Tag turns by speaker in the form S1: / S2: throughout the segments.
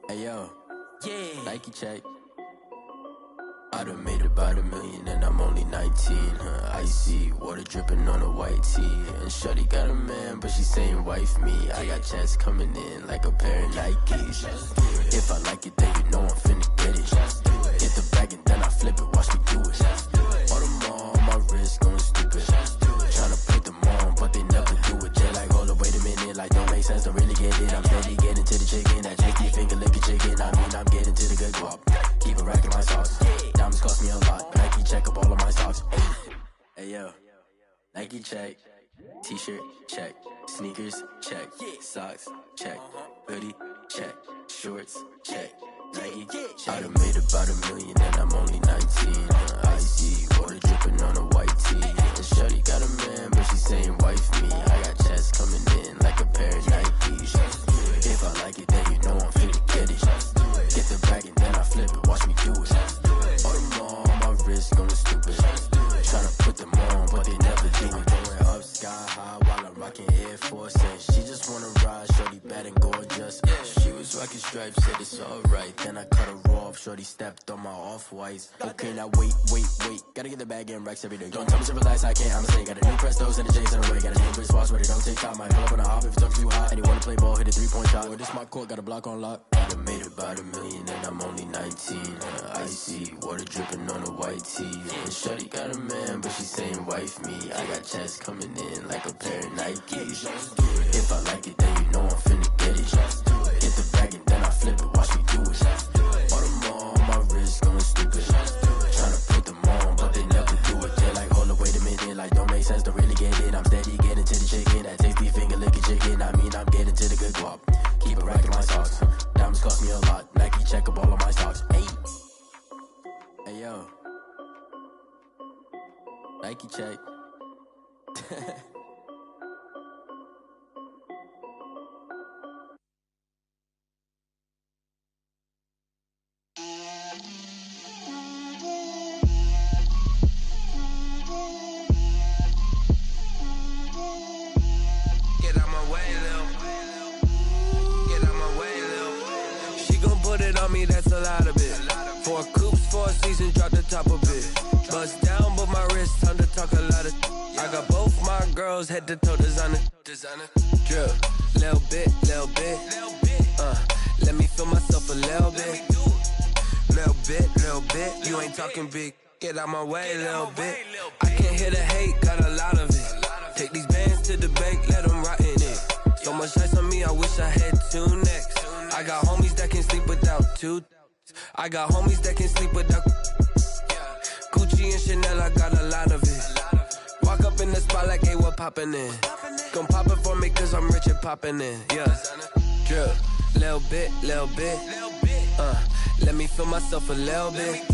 S1: Hey yo, yeah. Nike check. I done made about $1 million and I'm only 19. Icy water dripping on a white tee. And shorty got a man, but she saying wife me. I got checks coming in like a pair of Nikes. If I like it, then you know I'm finna get it. Get the bag and then I flip it, watch me do it. All them on my wrist going stupid. Tryna put them on, but they never do it. They're like, hold up, wait a minute, like don't make sense, don't really get it. I'm steady getting to the chicken, that chicky finger licking chicken. I mean, I'm getting to the good guap. Keep a rack in my socks. Diamonds cost me a lot. Nike check up all of my socks. Hey yo, Nike check. T-shirt check. Sneakers check. Socks check. Hoodie check. Shorts check. Nike I done made about $1 million and I'm only 19. Icy water dripping on a white tee. And shorty got a man, but she saying wife me. I got checks coming in like a pair of Nikes. If I like it, then you know I'm finna get it. Get the bag and then I flip it, watch me do it. All them on my wrist going stupid. Tryna put them on, but they never do it. Going up sky high while I'm rocking Air Force. And she just wanna ride, shorty bad and gorgeous. She was rocking stripes, said it's alright. Then I cut her off, shorty stepped on my off-whites. Okay, now wait. Gotta get the bag and racks every day. Don't tell me to relax, I can't, I'ma say. Got a new Prestos and a J's in the way. Got a new British watch, but it don't take time. Might pull up on a hop if it's up too hot. And you wanna play ball, hit a 3-point shot. Or this my court, got a block on lock. I done made about $1 million and I'm only 19. Icy water dripping on a white tee. And shorty got a man, but she saying wife me. I got checks coming in like a pair of Nikes. If I like it, then you know I'm finna get it. Get the bag and then I flip it, watch me do it. All them on my wrist going stupid. Tryna put them on, but they never do it. They're like, hold up, wait a minute, like don't make sense, don't really get it. I'm steady getting to the chicken, that tasty finger licking chicken. I mean, I'm getting to the good guap. Keep a rack in my socks. Diamonds cost me a lot. Nike check up all of my socks. Hey yo, Nike check.
S2: That's a lot of it. 4 coops, 4 seasons, drop the top of it. Bust down, but my wrist, time to talk a lot of. I got both my girls head to toe designer. Drip, little bit. Let me feel myself a little bit. Little bit. You ain't talking big. Get out my way, little bit. I can't hear the hate, got a lot of it. Take these bands to the bank, let them rot in it. So much ice on me, I wish I had 2 necks. I got homies that can sleep without 2. I got homies that can sleep without Gucci and Chanel, I got a lot of it. Walk up in the spot like, hey, what poppin' in? Gon' pop it for me cause I'm rich and poppin' in, yeah. Drip, little bit. Let me feel myself a little bit.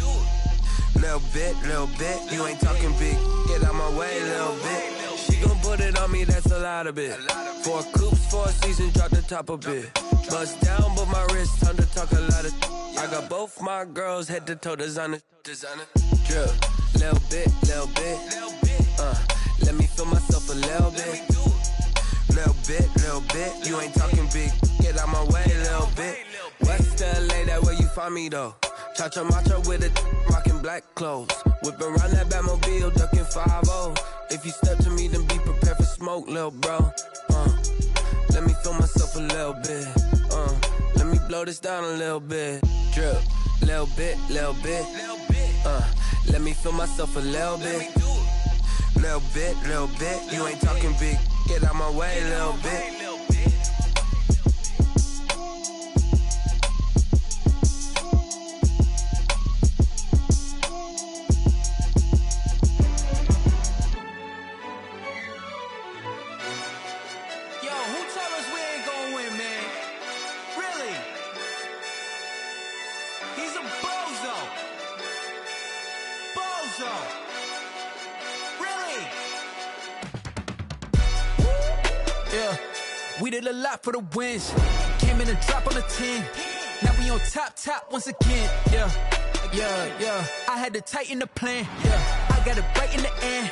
S2: Little bit. You ain't talking big, get out my way, little bit. She gon' put it on me, that's a lot of it. 4 coops, 4 seasons, drop the top of it. Bust down, but my wrist, time to talk a lot of. I got both my girls head to toe designer. Drip, little bit. Let me feel myself a little bit. Little bit. You ain't talking big, get out my way, little bit. West LA, that where you find me though. Cha-cha macha with a rockin' black clothes. Whip around that Batmobile, duckin' 5-0. If you step to me, then be prepared for smoke, lil' bro. Let me feel myself a little bit. Let me blow this down a little bit. Drip, little bit. Let me feel myself a little bit. Little bit. You ain't talking big. Get out my way, little bit.
S3: We did a lot for the wins. Came in and drop on the 10. Now we on top once again. Yeah. I had to tighten the plan. Yeah. I got it right in the end.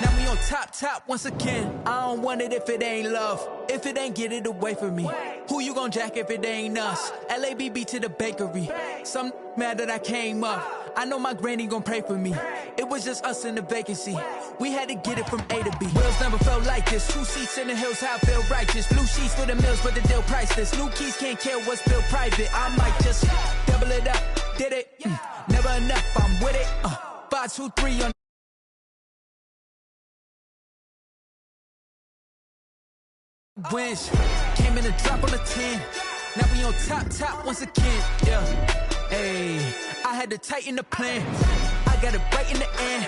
S3: Now we on top once again. I don't want it if it ain't love. If it ain't, get it away from me. Who you gon' jack if it ain't us? LABB to the bakery. Some mad that I came up. I know my granny gon' pray for me. It was just us in the vacancy. We had to get it from A to B. Wheels never felt like this. 2 seats in the hills, how I feel righteous. Blue sheets for the mills, but the deal priceless. New keys can't care what's built private. I might just double it up. Did it? Never enough, I'm with it. 5, 2, 3 on wins. Came in a drop on the 10. Now we on top once again. Yeah. Hey, I had to tighten the plan. I got it right in the end.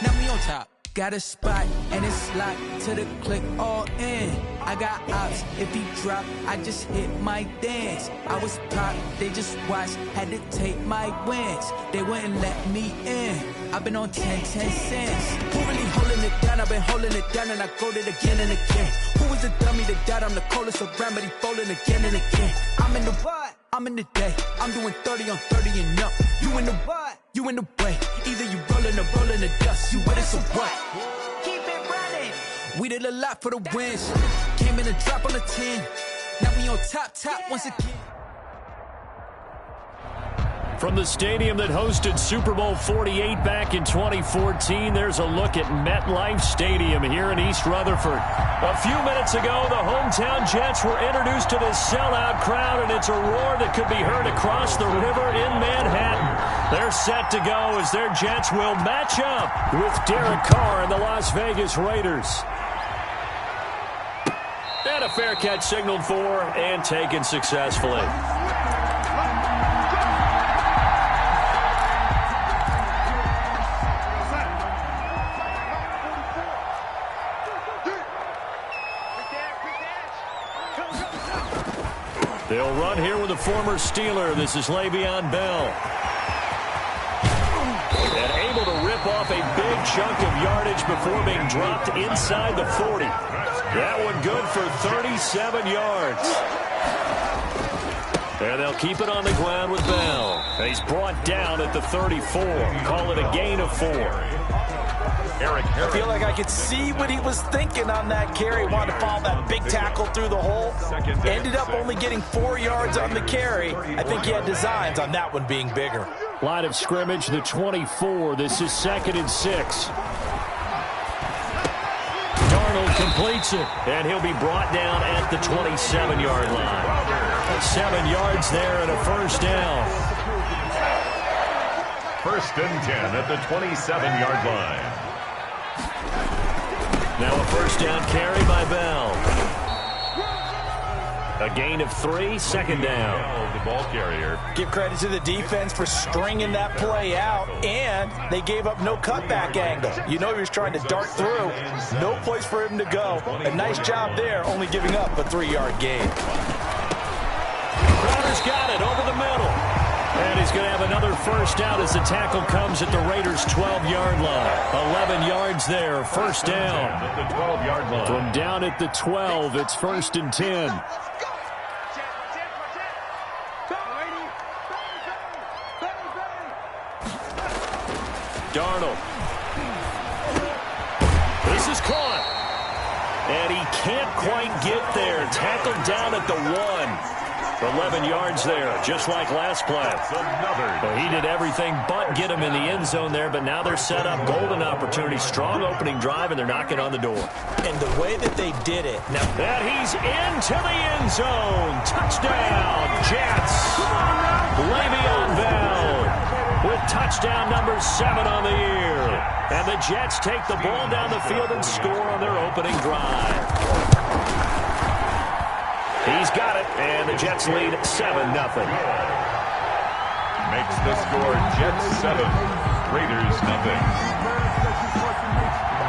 S3: Now we on top. Got a spot and it's locked to the click all in. I got ops, if he drop, I just hit my dance. I was top, they just watched, had to take my wins. They wouldn't let me in. I've been on 10 cents. Who really holding it down? I've been holding it down and I go it again and again. Who was the dummy that died? I'm the coldest around, but he folding again and again. I'm in the what? I'm in the day. I'm doing 30 on 30 and up. You in the what? You in the way. Either you rolling or rolling the dust. You with it, so what? Keep it running. We did a lot for the wins. Came in a drop on the 10. Now we on top once again.
S4: From the stadium that hosted Super Bowl 48 back in 2014, there's a look at MetLife Stadium here in East Rutherford. A few minutes ago, the hometown Jets were introduced to this sellout crowd, and it's a roar that could be heard across the river in Manhattan. They're set to go as their Jets will match up with Derek Carr and the Las Vegas Raiders. And a fair catch signaled for and taken successfully. They'll run here with a former Steeler. This is Le'Veon Bell. And able to rip off a big chunk of yardage before being dropped inside the 40. That one good for 37 yards. And they'll keep it on the ground with Bell. And he's brought down at the 34. Call it a gain of 4.
S5: I feel like I could see what he was thinking on that carry. Wanted to follow that big tackle through the hole. Ended up only getting 4 yards on the carry. I think he had designs on that one being bigger.
S4: Line of scrimmage, the 24. This is 2nd and 6. Darnold completes it, and he'll be brought down at the 27-yard line. 7 yards there and a first down.
S6: 1st and 10 at the 27-yard line.
S4: Now a first down carry by Bell. A gain of 3, 2nd down.
S6: The ball carrier.
S5: Give credit to the defense for stringing that play out, and they gave up no cutback angle. You know he was trying to dart through. No place for him to go. A nice job there, only giving up a 3-yard gain.
S4: Crowder's got it over the middle. And he's going to have another first down as the tackle comes at the Raiders' 12-yard line. 11 yards there, first down.
S6: At the 12-yard line.
S4: From down at the 12, it's 1st and 10. Darnold. This is caught. And he can't quite get there. Tackled down at the 1. 11 yards there, just like last play. Well, he did everything but get him in the end zone there, but now they're set up. Golden opportunity, strong opening drive, and they're knocking on the door.
S5: And the way that they did it. Now
S4: that he's into the end zone. Touchdown, Jets. Le'Veon Bell with touchdown number 7 on the year. And the Jets take the ball down the field and score on their opening drive. He's got it, and the Jets lead 7-0.
S6: Makes the score Jets 7, Raiders 0.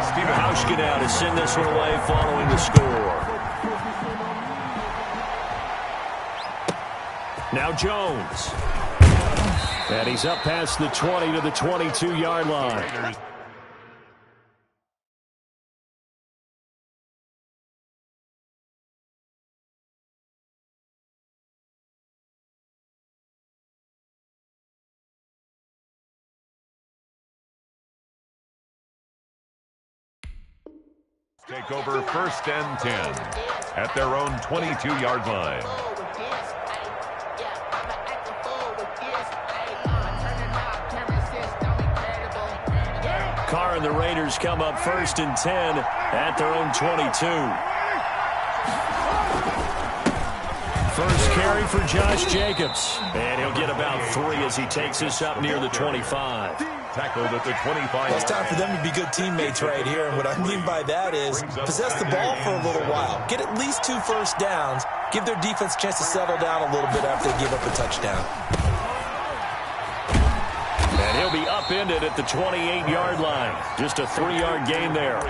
S4: Steve Hauschka now to send this one away following the score. Now Jones. And he's up past the 20 to the 22-yard line.
S6: Take over 1st and 10 at their own 22-yard line.
S4: Carr and the Raiders come up 1st and 10 at their own 22. First carry for Josh Jacobs. And he'll get about 3 as he takes this up near the 25.
S6: Tackled at the 25.
S5: Well, it's time for them to be good teammates right here. And what I mean by that is possess the ball for a little while. Get at least 2 first downs. Give their defense a chance to settle down a little bit after they give up a touchdown.
S4: And he'll be upended at the 28-yard line. Just a 3-yard gain there.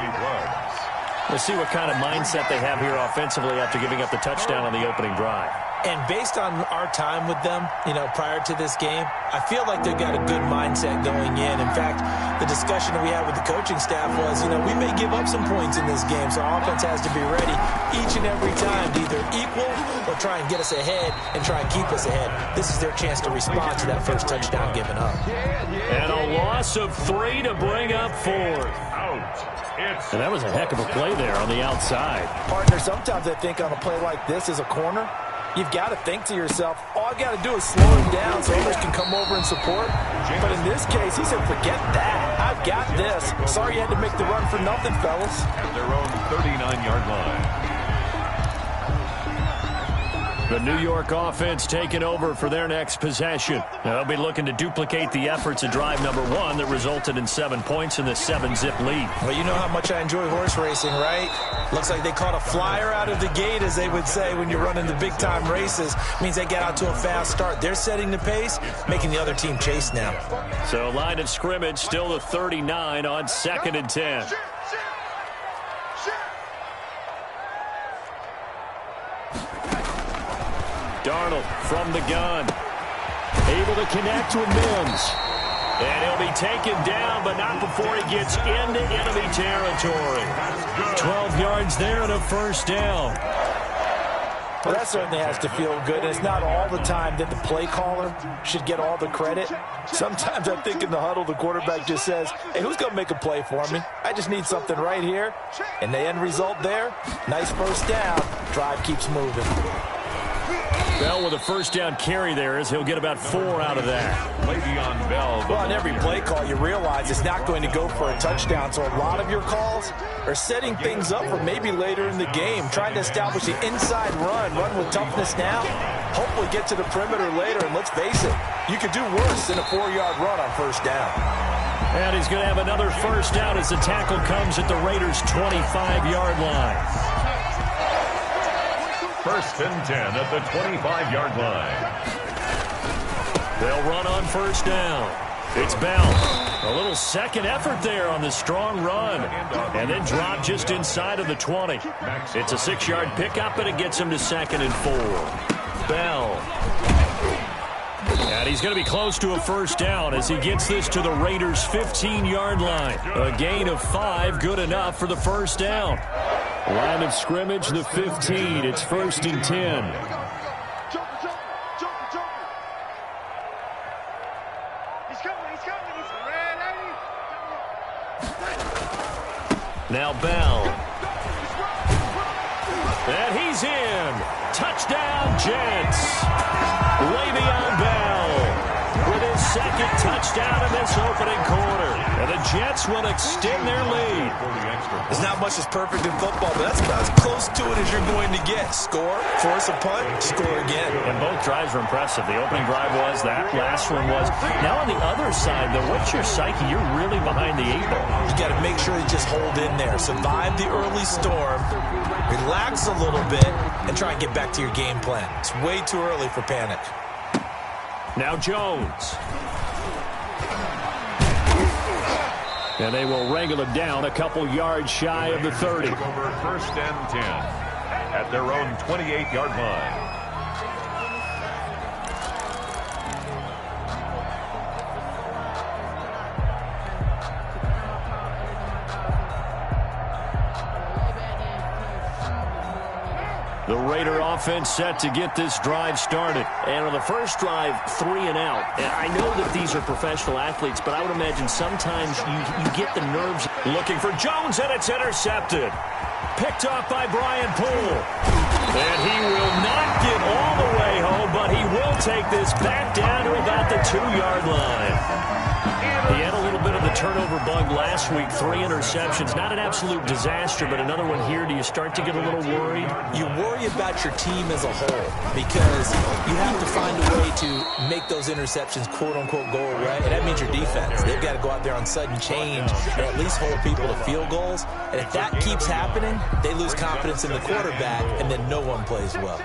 S4: We'll see what kind of mindset they have here offensively after giving up the touchdown on the opening drive.
S5: And based on our time with them, prior to this game, I feel like they've got a good mindset going in. In fact, the discussion that we had with the coaching staff was, we may give up some points in this game, so our offense has to be ready each and every time to either equal or try and get us ahead and try and keep us ahead. This is their chance to respond to that first touchdown given up.
S4: And a loss of 3 to bring up 4. And that was a heck of a play there on the outside.
S5: Partner, sometimes I think on a play like this as a corner, you've got to think to yourself, all I've got to do is slow him down so others can come over and support. But in this case, he said, forget that. I've got this. Sorry you had to make the run for nothing, fellas.
S6: At their own 39-yard line.
S4: The New York offense taking over for their next possession. They'll be looking to duplicate the efforts of drive number 1 that resulted in 7 points in the 7-zip lead.
S5: Well, you know how much I enjoy horse racing, right? Looks like they caught a flyer out of the gate, as they would say when you're running the big-time races. Means they get out to a fast start. They're setting the pace, making the other team chase now.
S4: So line of scrimmage still the 39 on 2nd and 10. Darnold from the gun. Able to connect with Mims. And he'll be taken down, but not before he gets into enemy territory. 12 yards there and a first down.
S5: Well, that certainly has to feel good. And it's not all the time that the play caller should get all the credit. Sometimes I think in the huddle, the quarterback just says, hey, who's going to make a play for me? I just need something right here. And the end result there, nice first down. Drive keeps moving.
S4: Bell with a first down carry there as he'll get about 4 out of that.
S6: Le'Veon Bell.
S5: Well, on every play call, you realize it's not going to go for a touchdown. So a lot of your calls are setting things up for maybe later in the game, trying to establish the inside run with toughness now, hopefully get to the perimeter later. And let's face it, you could do worse than a 4-yard run on first down.
S4: And he's going to have another first down as the tackle comes at the Raiders' 25-yard line.
S6: 1st and 10 at the 25-yard line.
S4: They'll run on first down. It's Bell. A little second effort there on the strong run. And then drop just inside of the 20. It's a 6-yard pickup, and it gets him to 2nd and 4. Bell. And he's going to be close to a first down as he gets this to the Raiders' 15-yard line. A gain of 5, good enough for the first down. Line of scrimmage, the 15. It's 1st and 10. Now Bell. And he's in. Touchdown, Jets. Le'Veon Bell with his 2nd touchdown in this opening quarter. And the Jets will extend their lead.
S5: There's not much that's perfect in football, but that's about as close to it as you're going to get. Score, force a punt, score again.
S4: And both drives were impressive. The opening drive was, that last one was. Now on the other side, though, what's your psyche? You're really behind the 8 ball.
S5: You got to make sure you just hold in there. Survive the early storm, relax a little bit, and try and get back to your game plan. It's way too early for panic.
S4: Now Jones. And they will wrangle him down a couple yards shy of the 30.
S6: Over 1st and 10 at their own 28-yard line.
S4: The The Raider offense set to get this drive started.
S7: And on the first drive, 3 and out. And I know that these are professional athletes, but I would imagine sometimes you get the nerves.
S4: Looking for Jones, and it's intercepted. Picked off by Brian Poole. And he will not get all the way home, but he will take this back down to about the 2-yard line. He had a little bit of the turnover bug last week, 3 interceptions. Not an absolute disaster, but another one here. Do you start to get a little worried?
S5: You worry about your team as a whole because you have to find a way to make those interceptions, quote-unquote, go away. And that means your defense. They've got to go out there on sudden change and at least hold people to field goals. And if that keeps happening, they lose confidence in the quarterback, and then no one plays well.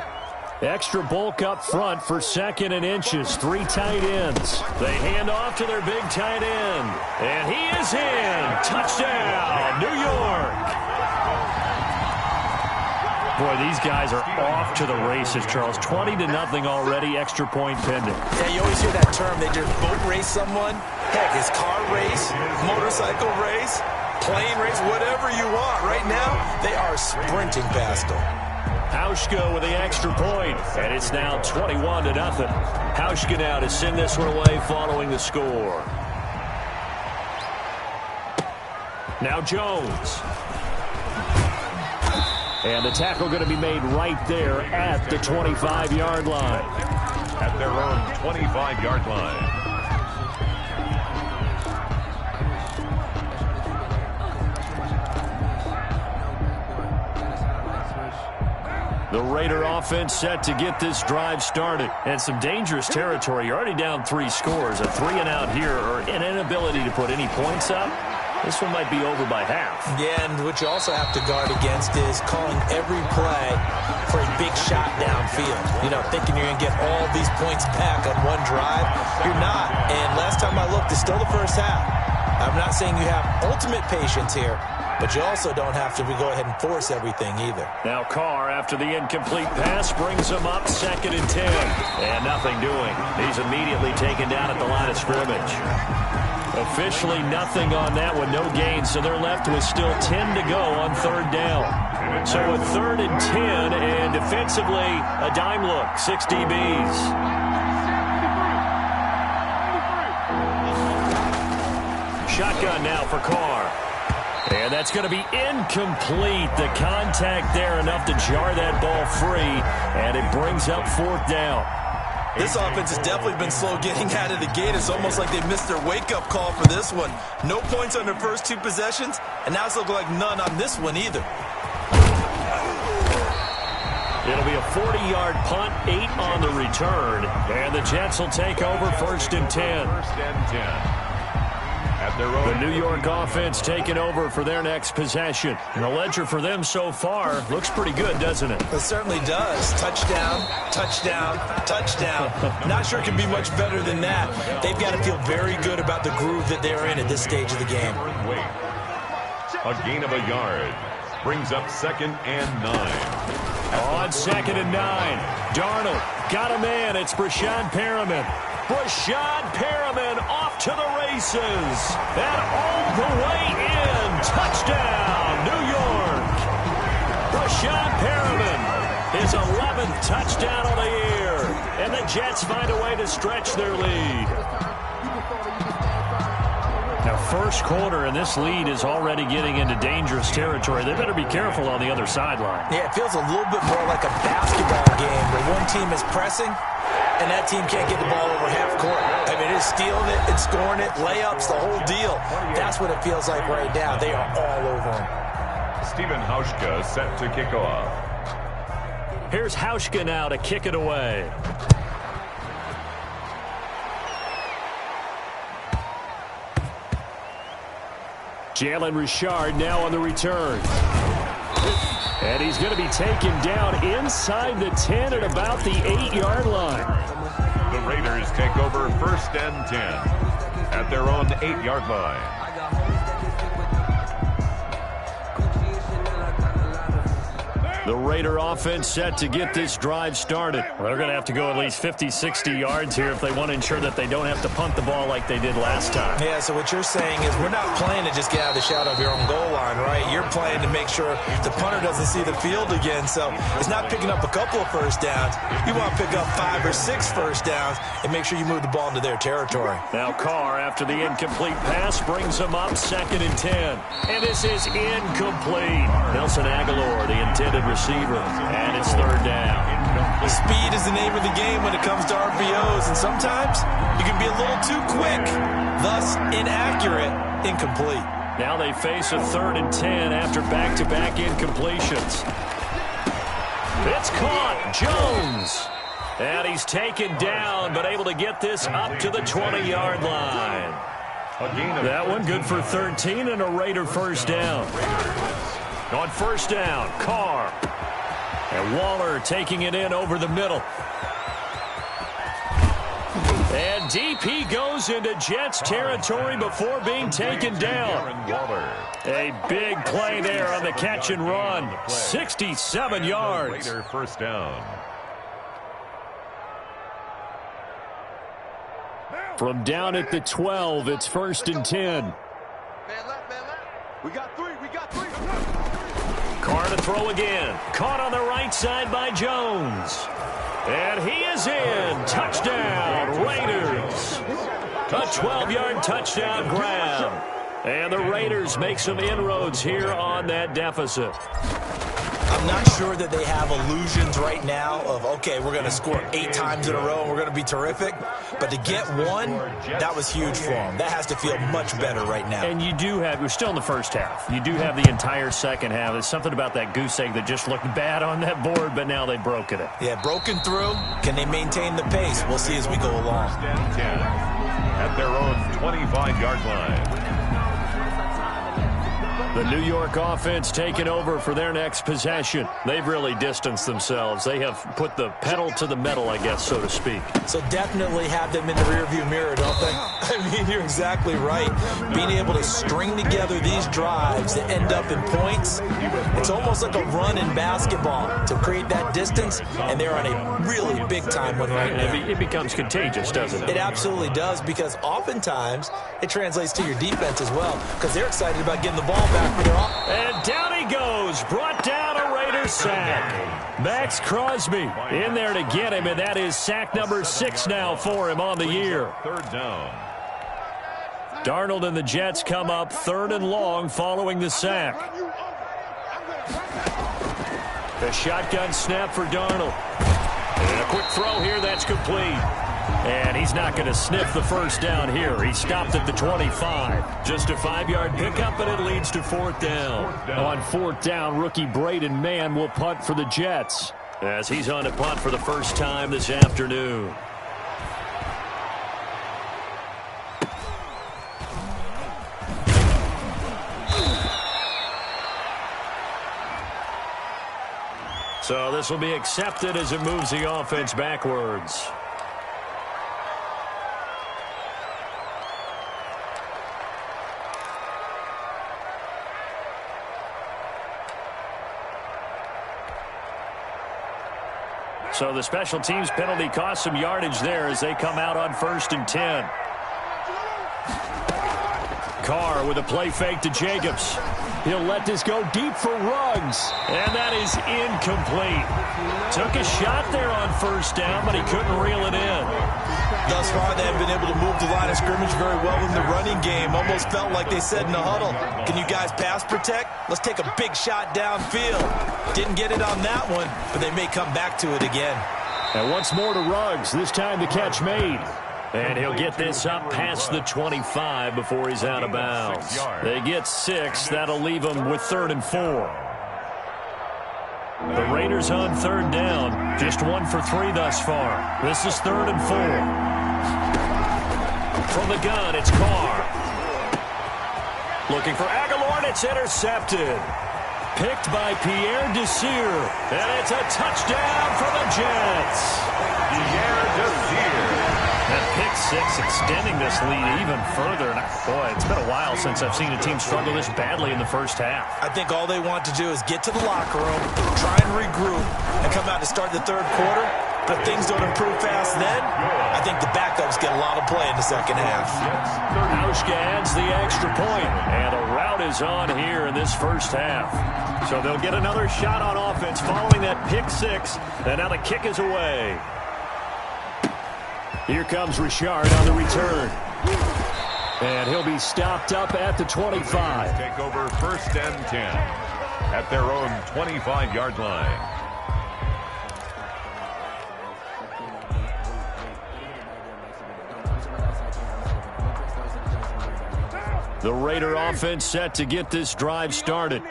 S4: Extra bulk up front for 2nd and inches. 3 tight ends. They hand off to their big tight end. And he is in. Touchdown, New York. Boy, these guys are off to the races, Charles. 20-0 already. Extra point pending.
S5: Yeah, you always hear that term. They just boat race someone. Heck, it's car race, motorcycle race, plane race, whatever you want. Right now, they are sprinting past them.
S4: Hauschka with the extra point, and it's now 21-0. Hauschka now to send this one away following the score. Now Jones. And the tackle going to be made right there at the 25-yard line.
S6: At their own 25-yard line.
S4: The Raider offense set to get this drive started. And some dangerous territory. You're already down 3 scores. A 3 and out here, or an inability to put any points up. This one might be over by half.
S5: Yeah, and what you also have to guard against is calling every play for a big shot downfield. You know, thinking you're going to get all these points back on one drive. You're not. And last time I looked, it's still the first half. I'm not saying you have ultimate patience here, but you also don't have to go ahead and force everything either.
S4: Now Carr, after the incomplete pass, brings him up 2nd and 10. And nothing doing. He's immediately taken down at the line of scrimmage. Officially nothing on that one, no gain. So they're left with still 10 to go on 3rd down. So a 3rd and 10, and defensively, a dime look, 6 DBs. Shotgun now for Carr. And that's going to be incomplete. The contact there enough to jar that ball free, and it brings up 4th down.
S5: This offense has definitely been slow getting out of the gate. It's almost like they missed their wake-up call for this one. No points on their first 2 possessions, and now it's looking like none on this one either.
S4: It'll be a 40-yard punt, 8 on the return, and the Jets will take over 1st and 10.
S6: 1st and 10. At their own.
S4: The New York offense taking over for their next possession. And the ledger for them so far looks pretty good, doesn't it?
S5: It certainly does. Touchdown, touchdown, touchdown. Not sure it can be much better than that. They've got to feel very good about the groove that they're in at this stage of the game.
S6: A gain of a yard. Brings up 2nd and 9.
S4: On 2nd and 9. Darnold got a man. It's Brashad Perriman. Brashad Perriman off to the races. And all the way in. Touchdown, New York. Brashad Perriman, his 11th touchdown of the year. And the Jets find a way to stretch their lead. Now, first quarter, and this lead is already getting into dangerous territory. They better be careful on the other sideline.
S5: Yeah, it feels a little bit more like a basketball game where one team is pressing and that team can't get the ball over half court. I mean, it's stealing it, it's scoring it, layups, the whole deal. That's what it feels like right now. They are all over him.
S6: Stephen Hauschka set to kick off.
S4: Here's Hauschka now to kick it away. Jalen Richard now on the return. And he's going to be taken down inside the 10 at about the 8-yard line.
S6: The Raiders take over 1st and 10 at their own 8-yard line.
S4: The Raider offense set to get this drive started. Well, they're going to have to go at least 50, 60 yards here if they want to ensure that they don't have to punt the ball like they did last time.
S5: Yeah, so what you're saying is we're not playing to just get out of the shadow of your own goal line, right? You're playing to make sure the punter doesn't see the field again. So it's not picking up a couple of first downs. You want to pick up 5 or 6 first downs and make sure you move the ball into their territory.
S4: Now Carr, after the incomplete pass, brings them up 2nd and 10. And this is incomplete. Nelson Aguilar, the intended receiver, and it's 3rd down.
S5: Speed is the name of the game when it comes to RPOs, and sometimes you can be a little too quick, thus inaccurate, incomplete.
S4: Now they face a 3rd and 10 after back-to-back incompletions. It's caught. Jones. And he's taken down, but able to get this up to the 20-yard line. That one good for 13 and a Raider first down. On first down, Carr. And Waller taking it in over the middle. And deep he goes into Jets territory before being taken down. A big play there on the catch and run. 67 yards.
S6: Raider first down.
S4: From down at the 12, it's 1st and 10.
S8: We got 3.
S4: Carr to throw again. Caught on the right side by Jones. And he is in. Touchdown, Raiders. A 12-yard touchdown grab. And the Raiders make some inroads here on that deficit.
S5: I'm not sure that they have illusions right now of, okay, we're going to score 8 times in a row and we're going to be terrific. But to get one, that was huge for them. That has to feel much better right now.
S4: And you do have, we're still in the first half. You do have the entire second half. There's something about that goose egg that just looked bad on that board, but now they've broken it.
S5: Yeah, broken through. Can they maintain the pace? We'll see as we go along.
S6: At their own 25-yard line.
S4: The New York offense taking over for their next possession. They've really distanced themselves. They have put the pedal to the metal, I guess, so to speak.
S5: So definitely have them in the rearview mirror, don't they? I mean, you're exactly right. Being able to string together these drives that end up in points, it's almost like a run in basketball to create that distance, and they're on a really big-time one right now.
S4: It becomes contagious, doesn't it?
S5: It absolutely does, because oftentimes it translates to your defense as well, because they're excited about getting the ball back.
S4: And down he goes. Brought down a Raider sack. Max Crosby in there to get him, and that is sack number 6 now for him on the year.
S6: 3rd down.
S4: Darnold and the Jets come up 3rd and long following the sack. A shotgun snap for Darnold. And a quick throw here that's complete. And he's not going to sniff the first down here. He stopped at the 25. Just a 5-yard pickup, and it leads to 4th down. On 4th down, rookie Braden Mann will punt for the Jets as he's on to punt for the first time this afternoon. So this will be accepted as it moves the offense backwards. So the special teams penalty cost some yardage there as they come out on 1st and 10. Carr with a play fake to Jacobs. He'll let this go deep for Ruggs. And that is incomplete. Took a shot there on 1st down, but he couldn't reel it in.
S5: Thus far, they have been able to move the line of scrimmage very well in the running game. Almost felt like they said in the huddle, can you guys pass protect? Let's take a big shot downfield. Didn't get it on that one, but they may come back to it again.
S4: And once more to Ruggs. This time the catch made. And he'll get this up past the 25 before he's out of bounds. They get 6. That'll leave them with 3rd and 4. The Raiders on 3rd down. Just 1 for 3 thus far. This is 3rd and 4. From the gun, it's Carr. Looking for Aguilar, and it's intercepted. Picked by Pierre Desir. And it's a touchdown for the Jets.
S6: Pierre Desir.
S4: That pick pick six, extending this lead even further. And boy, it's been a while since I've seen a team struggle this badly in the first half.
S5: I think all they want to do is get to the locker room, try and regroup, and come out to start the third quarter. But if things don't improve fast then, I think the backups get a lot of play in the second half.
S4: Hauschka adds the extra point, and a rout is on here in this first half. So they'll get another shot on offense following that pick six, and now the kick is away. Here comes Richard on the return. And he'll be stopped up at the 25.
S6: Take over 1st and 10 at their own 25-yard line.
S4: The Raider offense set to get this drive started.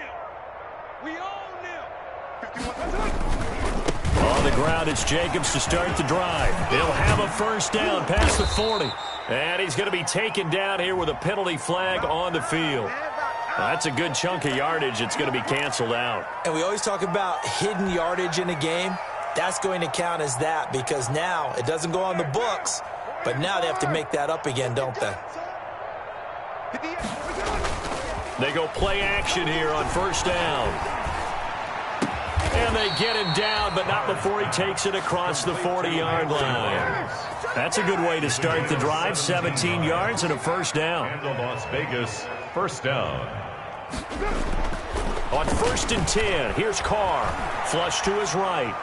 S4: On the ground, it's Jacobs to start the drive. He'll have a first down past the 40. And he's going to be taken down here with a penalty flag on the field. That's a good chunk of yardage. It's going to be canceled out.
S5: And we always talk about hidden yardage in a game. That's going to count as that because now it doesn't go on the books, but now they have to make that up again, don't they?
S4: They go play action here on first down. And they get him down, but not before he takes it across the 40-yard line. That's a good way to start the drive. 17 yards and a first down.
S6: And the Las Vegas first down.
S4: On 1st and 10, here's Carr. Flush to his right.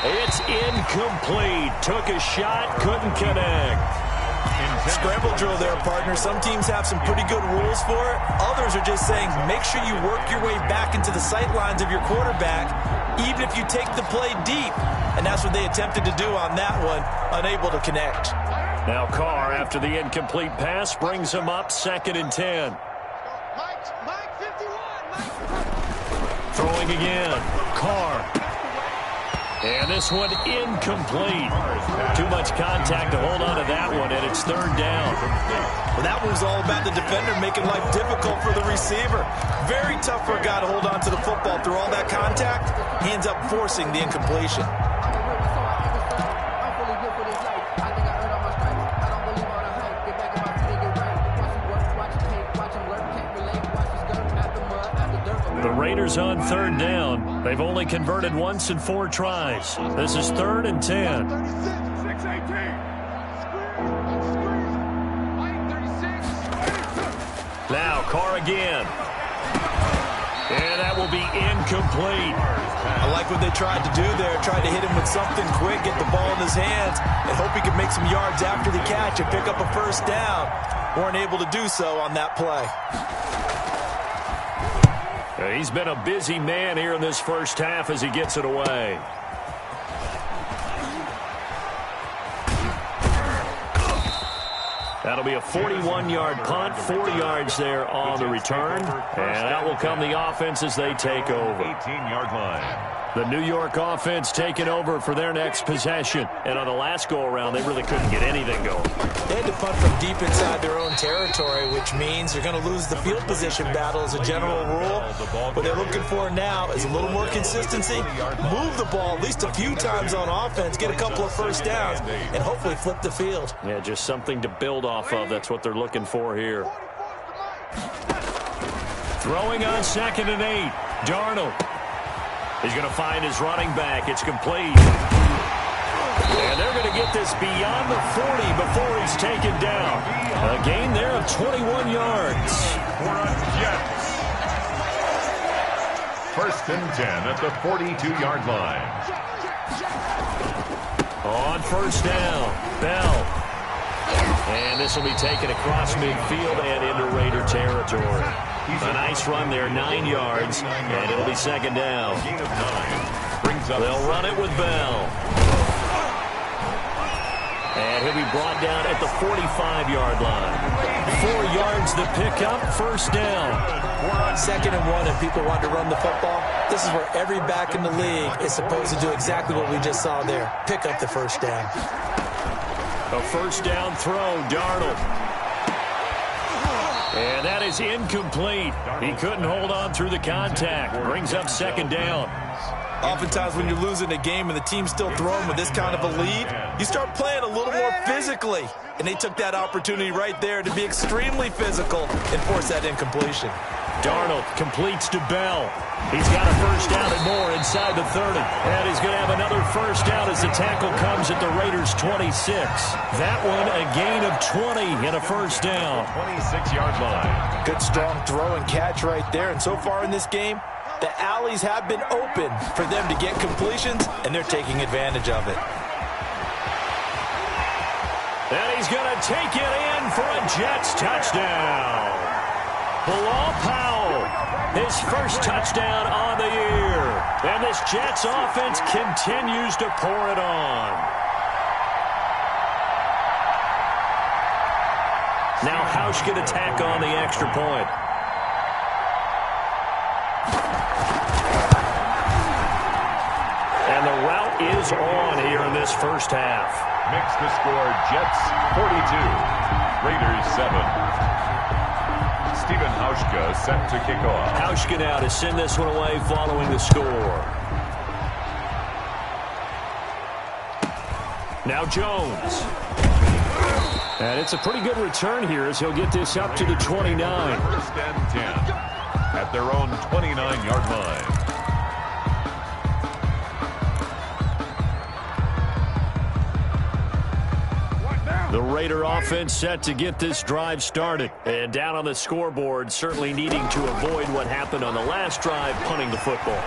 S4: It's incomplete. Took a shot, couldn't connect.
S5: Scramble drill there, partner. Some teams have some pretty good rules for it. Others are just saying make sure you work your way back into the sight lines of your quarterback, even if you take the play deep. And that's what they attempted to do on that one, unable to connect.
S4: Now Carr, after the incomplete pass, brings him up 2nd and 10. Throwing again. Carr. And this one incomplete. Too much contact to hold on to that one, and it's 3rd down.
S5: Well, that one was all about the defender making life difficult for the receiver. Very tough for a guy to hold on to the football through all that contact. He ends up forcing the incompletion.
S4: The Raiders on 3rd down. They've only converted once in 4 tries. This is 3rd and 10. Now Carr again. And that will be incomplete.
S5: I like what they tried to do there. Tried to hit him with something quick, get the ball in his hands, and hope he could make some yards after the catch and pick up a first down. Weren't able to do so on that play.
S4: He's been a busy man here in this first half as he gets it away. That'll be a 41-yard punt, 4 yards there on the return. And that will come the offense as they take over.
S6: 18-yard line.
S4: The New York offense taking over for their next possession. And on the last go-around, they really couldn't get anything going.
S5: They had to punt from deep inside their own territory, which means they're going to lose the field position battle as a general rule. What they're looking for now is a little more consistency, move the ball at least a few times on offense, get a couple of first downs, and hopefully flip the field.
S4: Yeah, just something to build off of. That's what they're looking for here. Throwing on 2nd and 8. Darnold. He's going to find his running back. It's complete. And they're going to get this beyond the 40 before he's taken down. A gain there of 21 yards.
S6: For a Jets. 1st and 10 at the 42-yard line.
S4: On 1st down, Bell. And this will be taken across midfield and into Raider territory. A nice run there, 9 yards, and it'll be 2nd down. They'll run it with Bell. And he'll be brought down at the 45-yard line. 4 yards to pick up, 1st down.
S5: 2nd and 1, and people want to run the football. This is where every back in the league is supposed to do exactly what we just saw there. Pick up the first down.
S4: A 1st down throw, Darnold. And that is incomplete. He couldn't hold on through the contact. Brings up 2nd down.
S5: Oftentimes when you're losing a game and the team's still throwing with this kind of a lead, you start playing a little more physically. And they took that opportunity right there to be extremely physical and force that incompletion.
S4: Darnold completes to Bell. He's got a first down and more inside the 30. And he's going to have another first down as the tackle comes at the Raiders' 26. That one a gain of 20 and a first down.
S6: 26-yard line.
S5: Good strong throw and catch right there. And so far in this game, the alleys have been open for them to get completions, and they're taking advantage of it.
S4: And he's going to take it in for a Jets touchdown. Bilal Powell, his first touchdown on the year. And this Jets offense continues to pour it on. Now Hausch going to tack on the extra point. And the route is on here in this first half.
S6: Makes the score Jets 42, Raiders 7. Stephen Hauschka set to kick off.
S4: Hauschka now to send this one away following the score. Now Jones. And it's a pretty good return here as he'll get this up to the 29.
S6: First and 10 at their own 29-yard line.
S4: The Raider offense set to get this drive started. And down on the scoreboard, certainly needing to avoid what happened on the last drive, punting the football.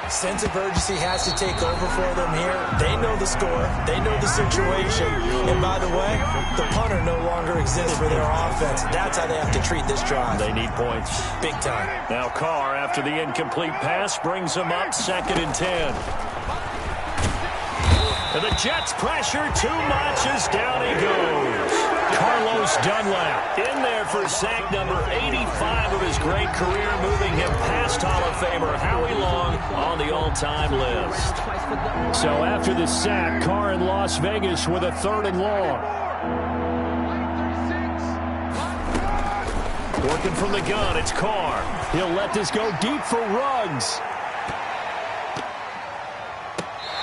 S5: Sense of urgency has to take over for them here. They know the score. They know the situation. And by the way, the punter no longer exists for their offense. That's how they have to treat this drive.
S4: They need points.
S5: Big time.
S4: Now Carr, after the incomplete pass, brings them up 2nd and 10. And the Jets pressure too much as down he goes. Carlos Dunlap in there for sack number 85 of his great career, moving him past Hall of Famer Howie Long on the all-time list. So after the sack, Carr in Las Vegas with a 3rd and long. Working from the gun, it's Carr. He'll let this go deep for Ruggs.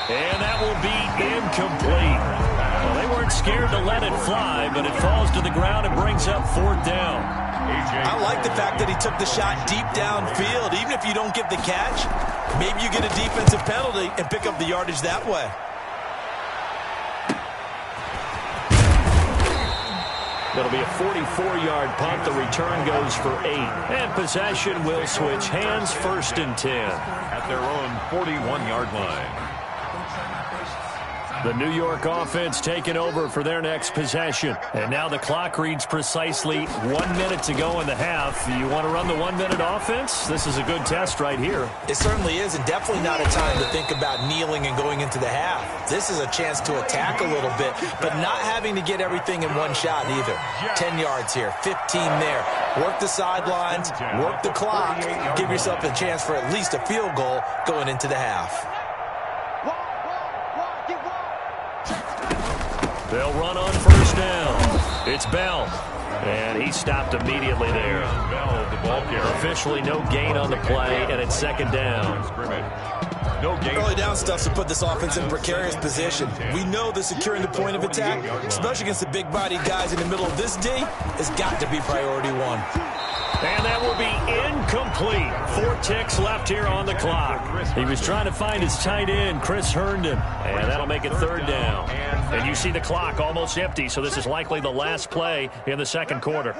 S4: And that will be incomplete. Well, they weren't scared to let it fly, but it falls to the ground and brings up 4th down.
S5: I like the fact that he took the shot deep downfield. Even if you don't get the catch, maybe you get a defensive penalty and pick up the yardage that way.
S4: That'll be a 44-yard punt. The return goes for 8. And possession will switch hands, 1st and 10.
S6: At their own 41-yard line.
S4: The New York offense taking over for their next possession. And now the clock reads precisely 1 minute to go in the half. You want to run the 1-minute offense? This is a good test right here.
S5: It certainly is, and definitely not a time to think about kneeling and going into the half. This is a chance to attack a little bit, but not having to get everything in one shot either. 10 yards here, 15 there. Work the sidelines, work the clock, give yourself a chance for at least a field goal going into the half.
S4: They'll run on 1st down. It's Bell. And he stopped immediately there.
S6: Bell, the ball carrier.
S4: Officially no gain on the play, and it's 2nd down.
S6: No gain.
S5: Early down stuff to put this offense in precarious position. We know that securing the point of attack, especially against the big-bodied guys in the middle of this D, has got to be priority 1.
S4: And that will be incomplete. 4 ticks left here on the clock. He was trying to find his tight end, Chris Herndon. And that'll make it 3rd down. And you see the clock almost empty, so this is likely the last play in the 2nd quarter.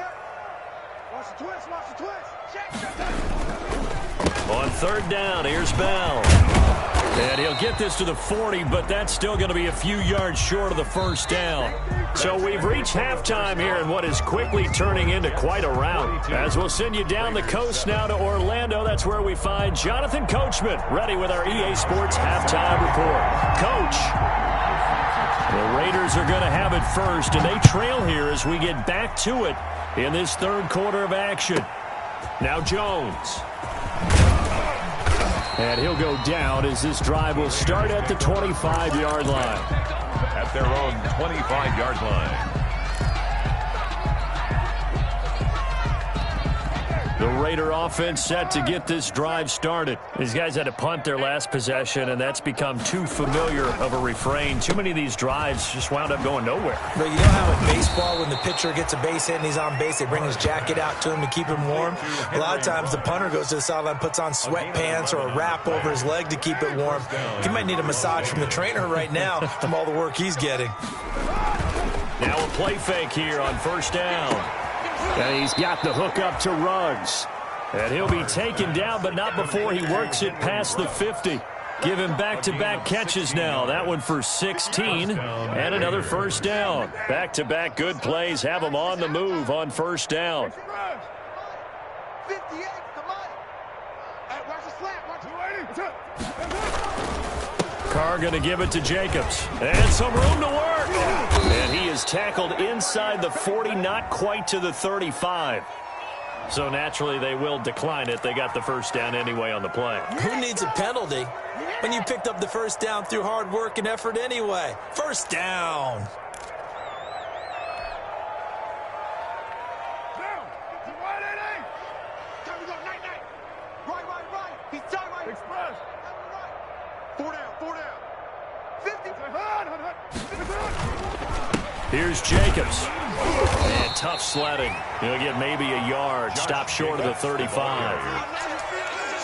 S4: On 3rd down, here's Bell. And he'll get this to the 40, but that's still going to be a few yards short of the 1st down. So we've reached halftime here in what is quickly turning into quite a rout. As we'll send you down the coast now to Orlando, that's where we find Jonathan Coachman, ready with our EA Sports halftime report. Coach, the Raiders are going to have it first, and they trail here as we get back to it in this 3rd quarter of action. Now Jones. And he'll go down as this drive will start at the 25-yard line.
S6: At their own 25-yard line.
S4: The Raider offense set to get this drive started. These guys had to punt their last possession, and that's become too familiar of a refrain. Too many of these drives just wound up going nowhere.
S5: But you know how in baseball, when the pitcher gets a base hit and he's on base, they bring his jacket out to him to keep him warm? A lot of times the punter goes to the sideline, puts on sweatpants or a wrap over his leg to keep it warm. He might need a massage from the trainer right now from all the work he's getting.
S4: Now a play fake here on first down. And he's got the hook up to Ruggs. And he'll be taken down, but not before he works it past the 50. Give him back-to-back catches now. That one for 16 and another first down. Back-to-back good plays have him on the move on first down.
S8: 58, come on. Watch the slap. Watch the
S4: Carr going to give it to Jacobs. And some room to work. And he is tackled inside the 40, not quite to the 35. So naturally they will decline it. They got the first down anyway on the play.
S5: Who needs a penalty when you picked up the first down through hard work and effort anyway? First down.
S8: Right. He's done right. Express. Four down. 50.
S4: Here's Jacobs. And tough sledding. He'll get maybe a yard. Stop short of the 35.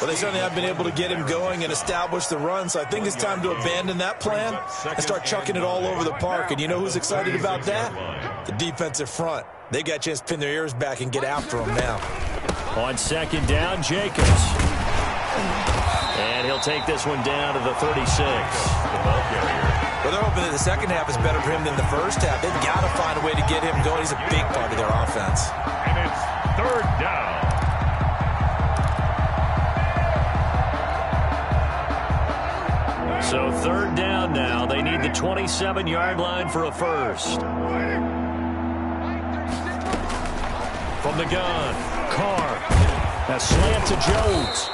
S5: Well, they certainly have been able to get him going and establish the run, so I think it's time to abandon that plan and start chucking it all over the park. And you know who's excited about that? The defensive front. They got a chance to pin their ears back and get after him now.
S4: On second down, Jacobs. And he'll take this one down to the 36.
S5: Well, they're hoping that the second half is better for him than the first half. They've got to find a way to get him going. He's a big part of their offense.
S6: And it's third down.
S4: So third down now. They need the 27-yard line for a first. From the gun, Carr. A slant to Jones.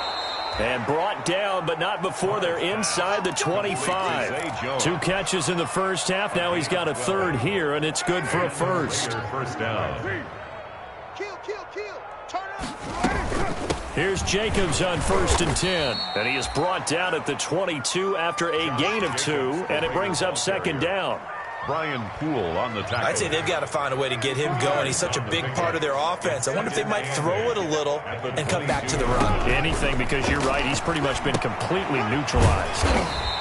S4: And brought down, but not before they're inside the 25. 2 catches in the first half. Now he's got a third here, and it's good for a first.
S6: First down.
S8: Kill. Turn up.
S4: Here's Jacobs on 1st and 10. And he is brought down at the 22 after a gain of 2, and it brings up second down.
S6: Brian Poole on the tackle.
S5: I'd say they've got to find a way to get him going. He's such a big part of their offense. I wonder if they might throw it a little and come back to the run.
S4: Anything, because you're right. He's pretty much been completely neutralized.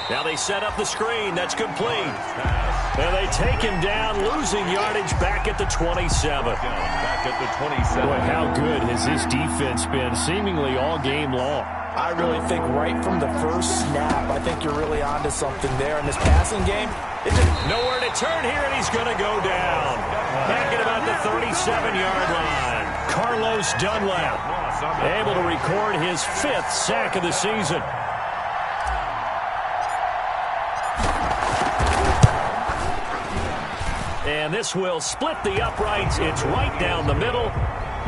S4: Now they set up the screen. That's complete. And they take him down, losing yardage back at the 27.
S6: Back at the 27.
S4: Boy, how good has this defense been seemingly all game long?
S5: I really think right from the first snap, I think you're really onto something there. In this passing game,
S4: nowhere to turn here, and he's going to go down. Back at about the 37-yard line. Carlos Dunlap able to record his 5th sack of the season. And this will split the uprights. It's right down the middle.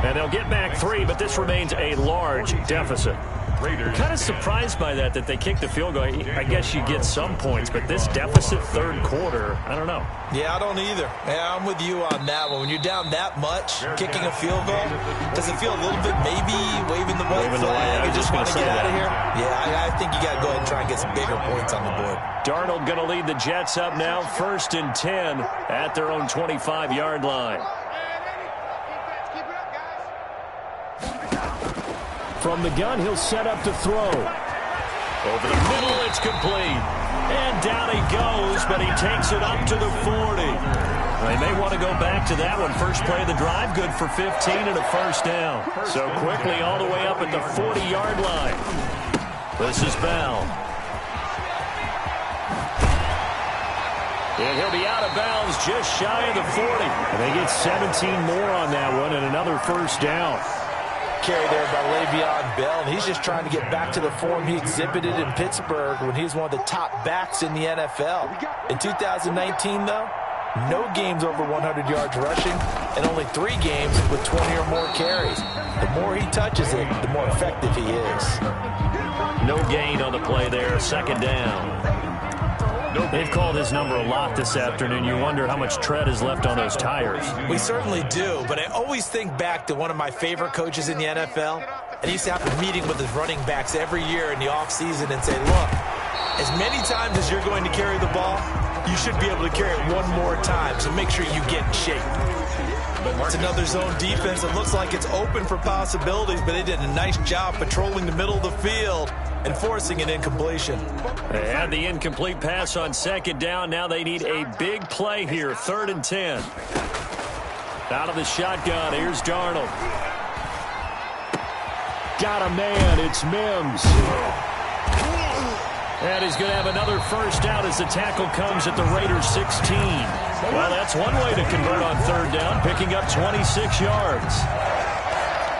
S4: And they'll get back 3, but this remains a large deficit. Kind of surprised by that they kicked the field goal. I guess you get some points, but this deficit third quarter, I don't know.
S5: Yeah, I don't either. Yeah, I'm with you on that one. When you're down that much, kicking a field goal, does it feel a little bit maybe waving the white flag and just want to get out of here? Yeah, I think you got to go ahead and try and get some bigger points on the board.
S4: Darnold going to lead the Jets up now, 1st and 10 at their own 25-yard line. From the gun, he'll set up to throw. Over the middle, it's complete. And down he goes, but he takes it up to the 40. They may want to go back to that one. First play of the drive, good for 15 and a first down. So quickly all the way up at the 40-yard line. This is Bell. And he'll be out of bounds just shy of the 40. And they get 17 more on that one and another first down.
S5: Carry there by Le'Veon Bell, and he's just trying to get back to the form he exhibited in Pittsburgh when he was one of the top backs in the NFL. In 2019, though, no games over 100 yards rushing and only 3 games with 20 or more carries. The more he touches it, the more effective he is.
S4: No gain on the play there, second down. They've called his number a lot this afternoon. You wonder how much tread is left on those tires.
S5: We certainly do, but I always think back to one of my favorite coaches in the NFL, and he used to have a meeting with his running backs every year in the offseason and say, look, as many times as you're going to carry the ball, you should be able to carry it one more time, so make sure you get in shape. It's another zone defense. It looks like it's open for possibilities, but they did a nice job patrolling the middle of the field and forcing an incompletion.
S4: They had the incomplete pass on second down. Now they need a big play here, 3rd and 10. Out of the shotgun, here's Darnold. Got a man, it's Mims. And he's going to have another first down as the tackle comes at the Raiders' 16. Well, that's one way to convert on 3rd down, picking up 26 yards.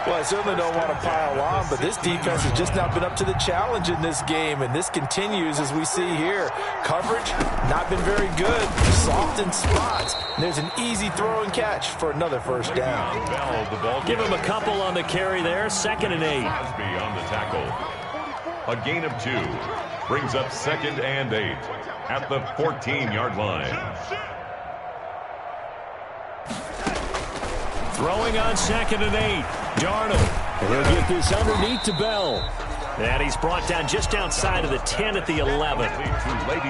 S5: Well, I certainly don't want to pile on, but this defense has just not been up to the challenge in this game, and this continues as we see here. Coverage, not been very good, soft in spots. And there's an easy throw and catch for another first down.
S4: Give him a couple on the carry there, 2nd and 8.
S6: Crosby on the tackle. A gain of 2 brings up 2nd and 8 at the 14-yard line.
S4: Throwing on 2nd and 8. Darnold. And he'll get this underneath to Bell. And he's brought down just outside of the 10 at the 11.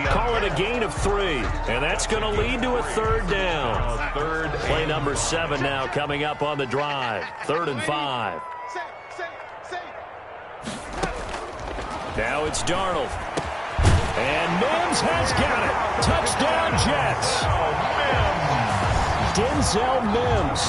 S4: Call it a gain of 3. And that's going to lead to a 3rd down. Play number 7 now coming up on the drive. 3rd and 5. Now it's Darnold. And Mims has got it. Touchdown, Jets. Denzel Mims,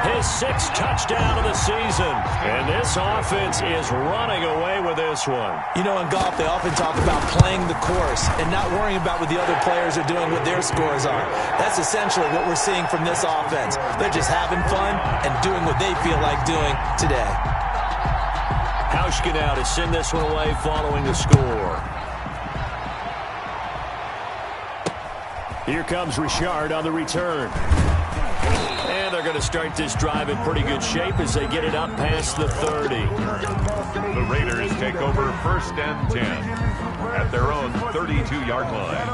S4: his 6th touchdown of the season. And this offense is running away with this one.
S5: You know, in golf, they often talk about playing the course and not worrying about what the other players are doing, what their scores are. That's essentially what we're seeing from this offense. They're just having fun and doing what they feel like doing today.
S4: Hauschka now to send this one away following the score. Here comes Richard on the return. And they're going to start this drive in pretty good shape as they get it up past the 30.
S6: The Raiders take over 1st and 10 at their own 32-yard line.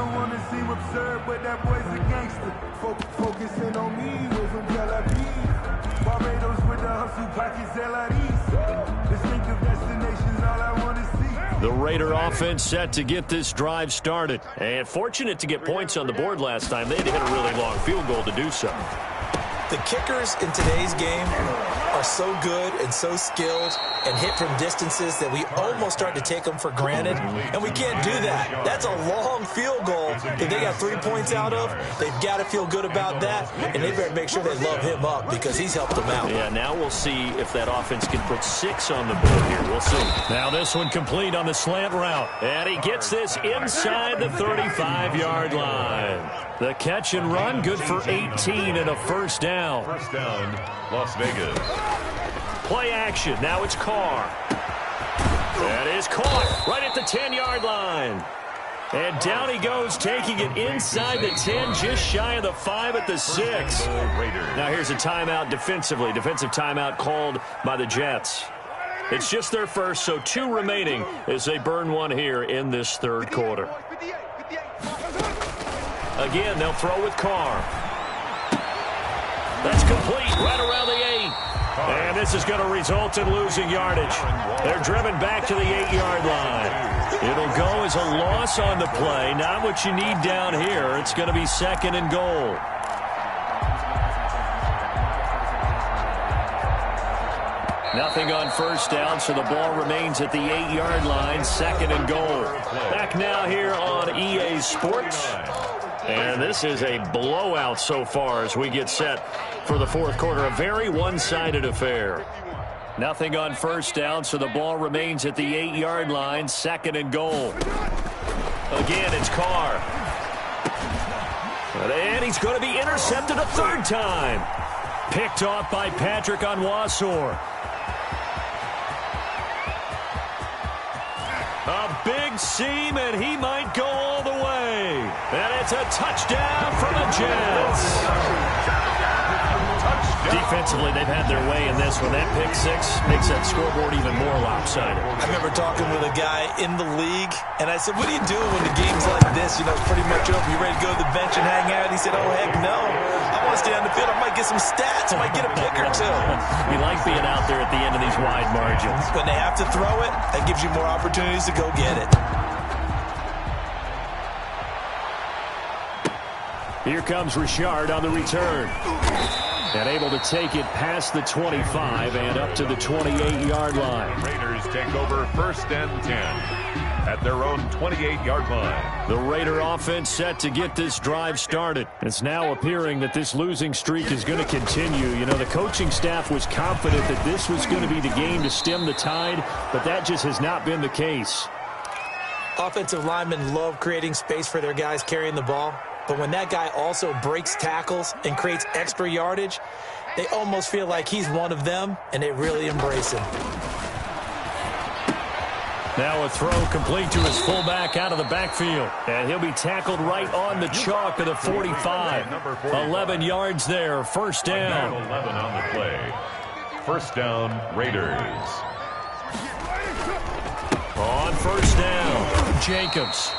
S4: The Raider offense set to get this drive started. And fortunate to get points on the board last time. They had to hit a really long field goal to do so.
S5: The kickers in today's game are so good and so skilled and hit from distances that we almost start to take them for granted, and we can't do that. That's a long field goal that they got 3 points out of. They've got to feel good about that, and they better make sure they love him up because he's helped them out.
S4: Yeah, now we'll see if that offense can put 6 on the board here. We'll see. Now this one complete on the slant route, and he gets this inside the 35-yard line. The catch and run, good for 18 and a first down.
S6: First down, Las Vegas.
S4: Play action. Now it's Carr. That is caught right at the 10-yard line. And down he goes, taking it inside the 10, just shy of the 5 at the 6. Now here's a timeout defensively. Defensive timeout called by the Jets. It's just their first, so 2 remaining as they burn one here in this 3rd quarter. Again, they'll throw with Carr. That's complete right around the 8. And this is going to result in losing yardage. They're driven back to the 8-yard line. It'll go as a loss on the play. Not what you need down here. It's going to be 2nd and goal. Nothing on first down, so the ball remains at the 8-yard line. 2nd and goal. Back now here on EA Sports. And this is a blowout so far as we get set for the 4th quarter. A very one-sided affair. Nothing on first down, so the ball remains at the 8-yard line. 2nd and goal. Again, it's Carr. And he's going to be intercepted a 3rd time. Picked off by Patrick Onwuasor. A big seam, and he might go all the way. And it's a touchdown for the Jets. Offensively, they've had their way in this one. That pick six makes that scoreboard even more lopsided.
S5: I remember talking with a guy in the league, and I said, what do you do when the game's like this? You know, it's pretty much over. You ready to go to the bench and hang out? He said, oh, heck no. I want to stay on the field. I might get some stats. I might get a pick or two.
S4: You like being out there at the end of these wide margins.
S5: When they have to throw it, that gives you more opportunities to go get it.
S4: Here comes Richard on the return. And able to take it past the 25 and up to the 28-yard line.
S6: Raiders take over 1st and 10 at their own 28-yard line.
S4: The Raider offense set to get this drive started. It's now appearing that this losing streak is going to continue. You know, the coaching staff was confident that this was going to be the game to stem the tide, but that just has not been the case.
S5: Offensive linemen love creating space for their guys carrying the ball. But when that guy also breaks tackles and creates extra yardage, they almost feel like he's one of them, and they really embrace him.
S4: Now a throw complete to his fullback out of the backfield. And he'll be tackled right on the chalk of the 45. 11 yards there, first down.
S6: 11 on the play. First down, Raiders.
S4: On first down, Jacobs.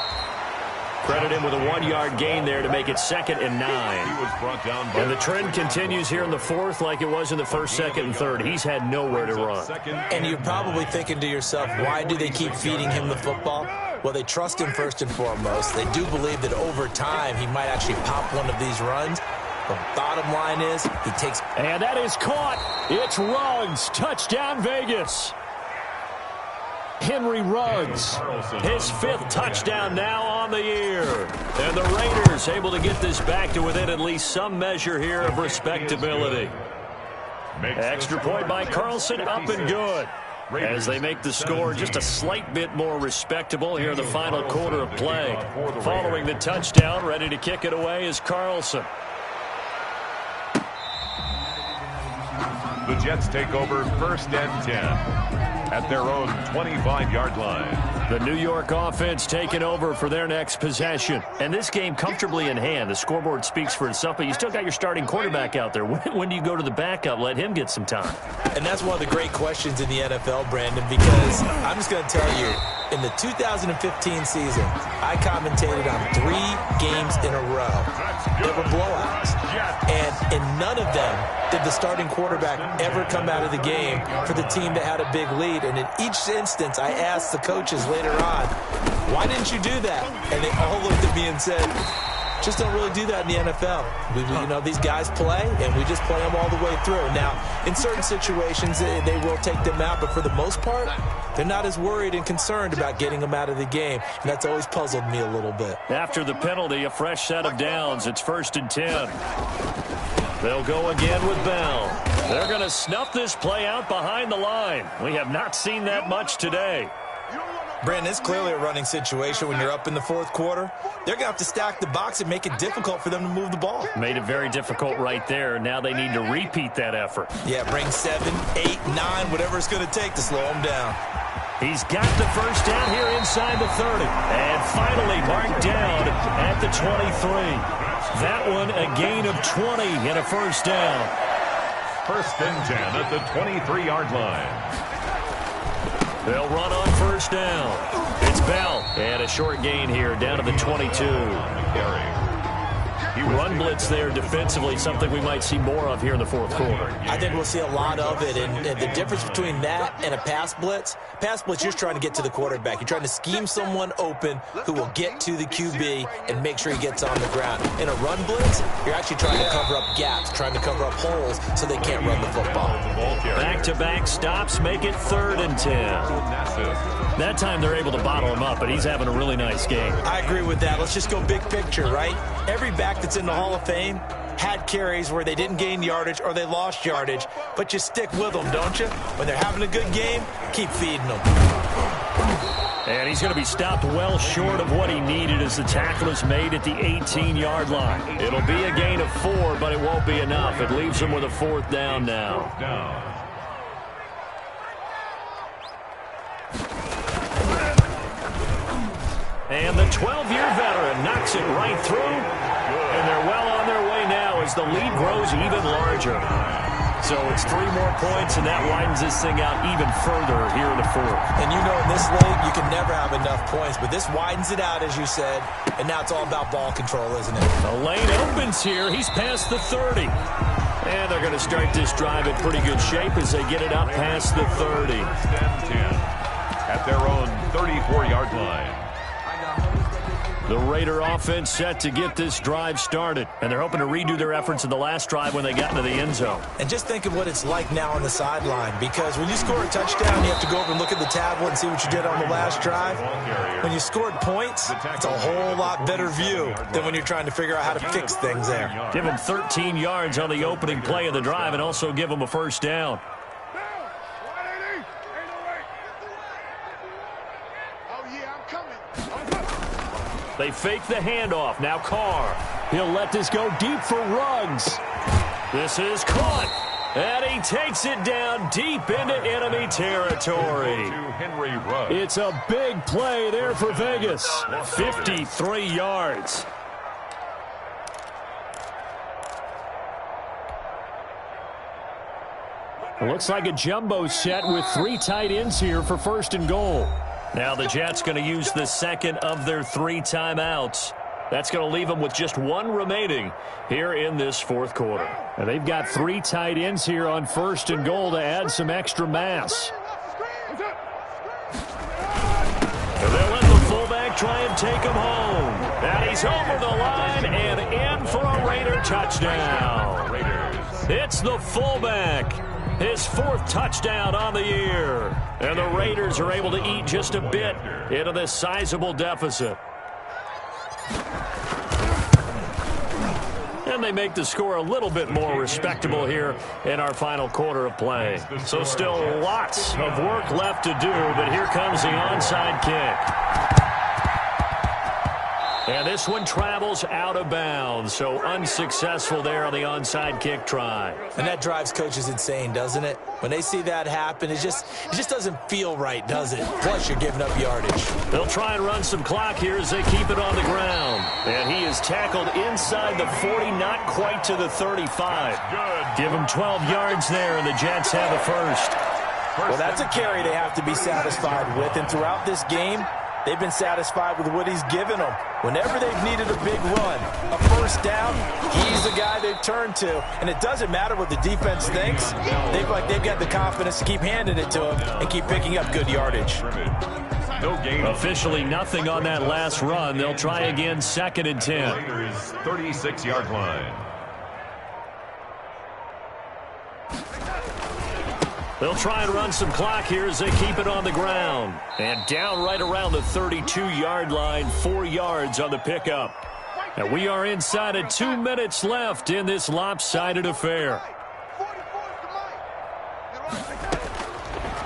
S4: Credit him with a 1-yard gain there to make it 2nd and 9.
S6: He was brought down by
S4: and the trend continues here in the 4th like it was in the 1st, 2nd, and 3rd. He's had nowhere to run.
S5: And you're probably thinking to yourself, why do they keep feeding him the football? Well, they trust him first and foremost. They do believe that over time he might actually pop one of these runs. The bottom line is he takes...
S4: And that is caught. It's Ruggs. Touchdown, Vegas. Henry Ruggs, his 5th touchdown now on the year. And the Raiders able to get this back to within at least some measure here of respectability. Extra point by Carlson, up and good. As they make the score just a slight bit more respectable here in the final quarter of play. Following the touchdown, ready to kick it away is Carlson.
S6: The Jets take over 1st and 10 at their own 25-yard line.
S4: The New York offense taking over for their next possession. And this game comfortably in hand. The scoreboard speaks for itself, but you still got your starting quarterback out there. When do you go to the backup? Let him get some time.
S5: And that's one of the great questions in the NFL, Brandon, because I'm just going to tell you, in the 2015 season, I commentated on 3 games in a row that were blowouts. And in none of them did the starting quarterback ever come out of the game for the team that had a big lead. And in each instance, I asked the coaches later on, why didn't you do that? And they all looked at me and said, just don't really do that in the NFL. You know, these guys play, and we just play them all the way through. Now, in certain situations, they will take them out, but for the most part, they're not as worried and concerned about getting them out of the game. And that's always puzzled me a little bit.
S4: After the penalty, a fresh set of downs. It's 1st and 10. They'll go again with Bell. They're going to snuff this play out behind the line. We have not seen that much today.
S5: Brandon, it's clearly a running situation when you're up in the 4th quarter. They're going to have to stack the box and make it difficult for them to move the ball.
S4: Made it very difficult right there. Now they need to repeat that effort.
S5: Yeah, bring 7, 8, 9, whatever it's going to take to slow them down.
S4: He's got the first down here inside the 30. And finally marked down at the 23. That one a gain of 20 and a first down.
S6: 1st and 10 at the 23-yard line.
S4: They'll run on first down. It's Bell. And a short gain here down to the 22. Run blitz there defensively, something we might see more of here in the 4th quarter.
S5: I think we'll see a lot of it, and the difference between that and a pass blitz, you're just trying to get to the quarterback. You're trying to scheme someone open who will get to the QB and make sure he gets on the ground. In a run blitz, you're actually trying to cover up gaps, trying to cover up holes so they can't run the football.
S4: Back-to-back stops make it 3rd and 10. That time they're able to bottle him up, but he's having a really nice game.
S5: I agree with that. Let's just go big picture, right? Every back that's in the Hall of Fame had carries where they didn't gain yardage or they lost yardage, but you stick with them, don't you? When they're having a good game, keep feeding them.
S4: And he's going to be stopped well short of what he needed as the tackle is made at the 18-yard line. It'll be a gain of 4, but it won't be enough. It leaves him with a 4th down now. And the 12-year veteran knocks it right through. And they're well on their way now as the lead grows even larger. So it's 3 more points, and that widens this thing out even further here in the fourth.
S5: And you know in this league, you can never have enough points, but this widens it out, as you said, and now it's all about ball control, isn't it?
S4: The lane opens here. He's past the 30. And they're going to start this drive in pretty good shape as they get it up past the 30.
S6: 10 at their own 34-yard line.
S4: The Raider offense set to get this drive started. And they're hoping to redo their efforts in the last drive when they got into the end zone.
S5: And just think of what it's like now on the sideline, because when you score a touchdown, you have to go over and look at the tablet and see what you did on the last drive. When you scored points, it's a whole lot better view than when you're trying to figure out how to fix things there.
S4: Give them 13 yards on the opening play of the drive and also give them a first down. They fake the handoff. Now Carr. He'll let this go deep for Ruggs. This is caught. And he takes it down deep into enemy territory. It's a big play there for Vegas. 53 yards. It looks like a jumbo set with 3 tight ends here for first and goal. Now the Jets going to use the second of their 3 timeouts. That's going to leave them with just 1 remaining here in this fourth quarter. And they've got 3 tight ends here on first and goal to add some extra mass. And they'll let the fullback try and take him home. And he's over the line and in for a Raider touchdown. It's the fullback. His 4th touchdown on the year. And the Raiders are able to eat just a bit into this sizable deficit. And they make the score a little bit more respectable here in our final quarter of play. So still lots of work left to do, but here comes the onside kick. And this one travels out of bounds, so unsuccessful there on the onside kick try.
S5: And that drives coaches insane, doesn't it? When they see that happen, it just doesn't feel right, does it? Plus, you're giving up yardage.
S4: They'll try and run some clock here as they keep it on the ground. And he is tackled inside the 40, not quite to the 35. Give him 12 yards there, and the Jets have the first.
S5: Well, that's a carry they have to be satisfied with, and throughout this game, they've been satisfied with what he's given them. Whenever they've needed a big run, a first down, he's the guy they've turned to. And it doesn't matter what the defense thinks. They've got the confidence to keep handing it to him and keep picking up good yardage.
S6: No gain.
S4: Officially nothing on that last run. They'll try again, 2nd and 10.
S6: Raiders 36-yard line.
S4: They'll try and run some clock here as they keep it on the ground. And down right around the 32-yard line, 4 yards on the pickup. And we are inside of 2 minutes left in this lopsided affair.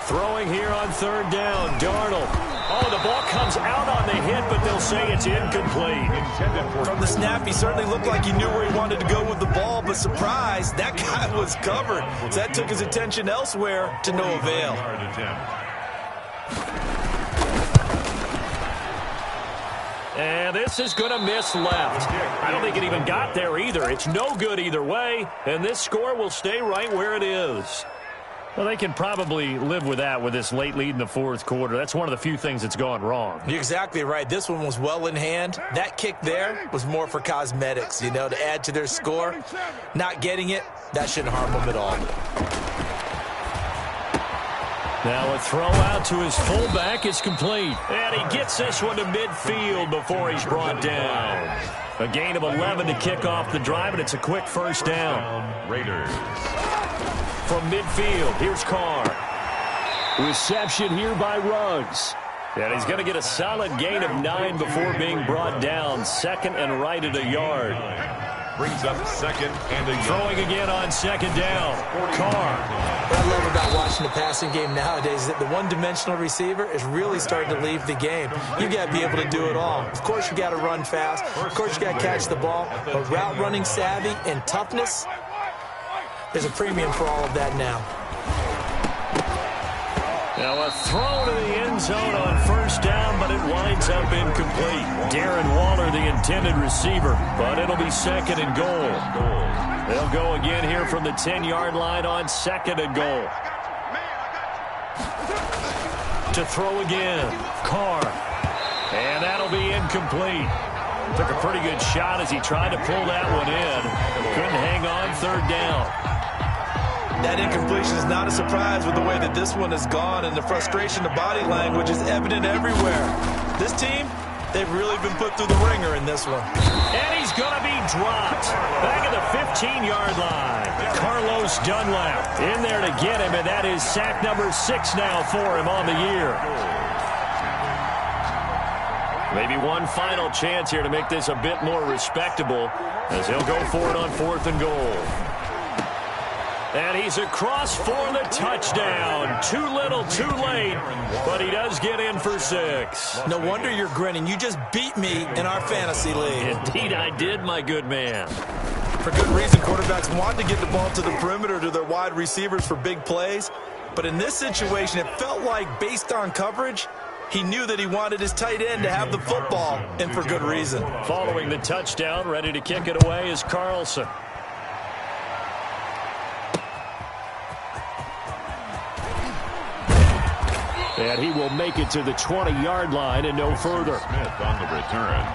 S4: Throwing here on 3rd down, Darnold. Oh, the ball comes out on the hit, but they'll say it's incomplete.
S5: From the snap, he certainly looked like he knew where he wanted to go with the ball, but surprise, that guy was covered. So that took his attention elsewhere to no avail.
S4: And this is going to miss left. I don't think it even got there either. It's no good either way, and this score will stay right where it is. Well, they can probably live with that with this late lead in the fourth quarter. That's one of the few things that's gone wrong.
S5: You're exactly right. This one was well in hand. That kick there was more for cosmetics, to add to their score. Not getting it, that shouldn't harm them at all.
S4: Now a throw out to his fullback is complete. And he gets this one to midfield before he's brought down. A gain of 11 to kick off the drive, and it's a quick first down.
S6: Raiders.
S4: From midfield, here's Carr. Reception here by Ruggs. And he's going to get a solid gain of 9 before being brought down. 2nd and right at a yard.
S6: Brings up 2nd and a yard.
S4: Throwing again on 2nd down. Carr.
S5: What I love about watching the passing game nowadays is that the one-dimensional receiver is really starting to leave the game. You've got to be able to do it all. Of course, you got to run fast. Of course, you got to catch the ball. But route running savvy and toughness, there's a premium for all of that now.
S4: Now a throw to the end zone on first down, but it winds up incomplete. Darren Waller, the intended receiver, but it'll be second and goal. They'll go again here from the 10-yard line on second and goal. To throw again, Carr. And that'll be incomplete. Took a pretty good shot as he tried to pull that one in. Couldn't hang on third down.
S5: That incompletion is not a surprise with the way that this one has gone, and the frustration, the body language is evident everywhere. This team, they've really been put through the ringer in this one.
S4: And he's going to be dropped. Back at the 15-yard line. Carlos Dunlap in there to get him, and that is sack number 6 now for him on the year. Maybe one final chance here to make this a bit more respectable as he'll go for it on 4th and goal. And he's across for the touchdown. Too little, too late, but he does get in for 6.
S5: No wonder you're grinning. You just beat me in our fantasy league.
S4: Indeed I did, my good man.
S5: For good reason, quarterbacks want to get the ball to the perimeter to their wide receivers for big plays. But in this situation, it felt like based on coverage, he knew that he wanted his tight end to have the football, and for good reason.
S4: Following the touchdown, ready to kick it away is Carlson. And he will make it to the 20-yard line and no further.
S6: Smith on the return.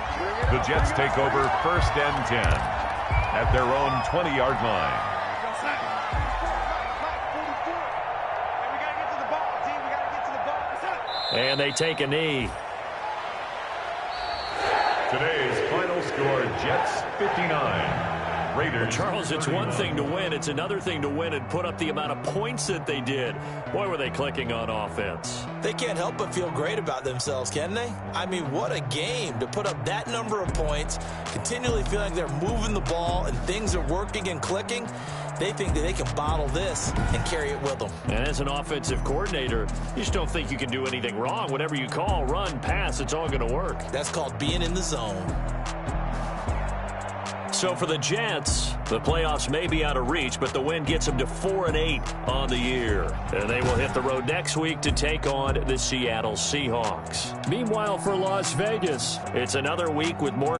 S6: The Jets take over 1st and 10 at their own 20-yard line.
S4: And they take a knee.
S6: Today's final score, Jets 59. Raiders.
S4: Charles, it's one thing to win. It's another thing to win and put up the amount of points that they did. Boy, were they clicking on offense.
S5: They can't help but feel great about themselves, can they? I mean, what a game to put up that number of points, continually feeling they're moving the ball and things are working and clicking. They think that they can bottle this and carry it with them.
S4: And as an offensive coordinator, you just don't think you can do anything wrong. Whatever you call, run, pass, it's all going to work.
S5: That's called being in the zone.
S4: So for the Jets, the playoffs may be out of reach, but the win gets them to 4-8 on the year. And they will hit the road next week to take on the Seattle Seahawks. Meanwhile, for Las Vegas, it's another week with more